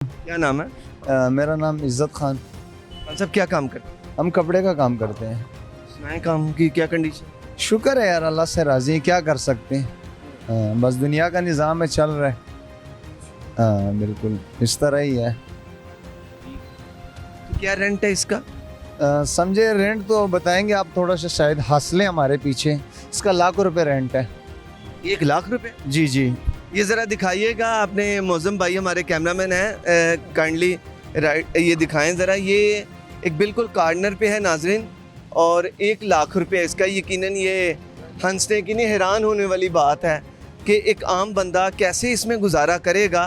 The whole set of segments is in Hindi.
क्या नाम है? मेरा नाम इज़्ज़त खान। सब क्या काम करते हैं? हम कपड़े का काम करते हैं। सुनाए काम की क्या कंडीशन? शुक्र है यार, अल्लाह से राज़ी हैं, क्या कर सकते हैं। बस दुनिया का निज़ाम है, चल रहा है। हाँ बिल्कुल इस तरह ही है। तो क्या रेंट है इसका? समझे, रेंट तो बताएंगे आप, थोड़ा सा शायद हंसले हमारे पीछे। इसका लाखों रुपए रेंट है। 1 लाख रुपए? जी जी। ये ज़रा दिखाइएगा, आपने मौज़म भाई हमारे कैमरामैन हैं, काइंडली राइट ये दिखाएं ज़रा। ये एक बिल्कुल कॉर्नर पे है नाजरीन, और 1 लाख रुपये इसका। यकीनन ये हंसने की नहीं, हैरान होने वाली बात है कि एक आम बंदा कैसे इसमें गुजारा करेगा।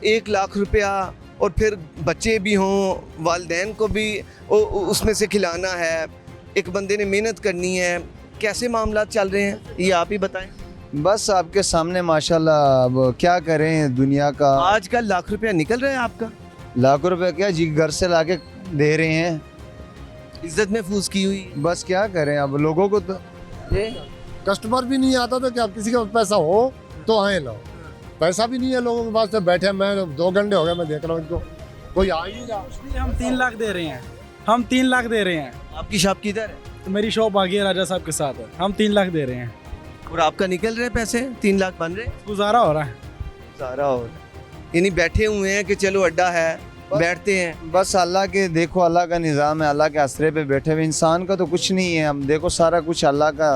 1 लाख रुपया, और फिर बच्चे भी हों, वालिदैन को भी उसमें से खिलाना है, एक बंदे ने मेहनत करनी है। कैसे मामला चल रहे हैं ये आप ही बताएं। बस आपके सामने माशाल्लाह, अब क्या करें दुनिया का। आजकल लाख रुपया निकल रहा है आपका? लाखों रुपए क्या जी, घर से लाके दे रहे हैं। इज्जत महफूज की हुई है। बस क्या करें अब, लोगों को तो कस्टमर भी नहीं आता तो क्या, किसी के पास पैसा हो तो आए ना। पैसा भी नहीं है लोगों के पास, तो बैठे हैं। मैं 2 घंटे हो गए, मैं देख रहा हूँ इनको, कोई आ ही नहीं रहा। हम 3 लाख दे रहे हैं। हम 3 लाख दे रहे हैं। आपकी शॉप किधर है? तो मेरी शॉप आ गई है राजा साहब के साथ है। हम 3 लाख दे रहे हैं। और आपका निकल रहे पैसे? 3 लाख बन रहे? गुजारा हो रहा है। सारा हो यानी बैठे हुए हैं कि चलो अड्डा है, बैठते हैं। बस अल्लाह के, देखो अल्लाह का निज़ाम है, अल्लाह के आसरे पे बैठे हुए। इंसान का तो कुछ नहीं है। हम देखो सारा कुछ अल्लाह का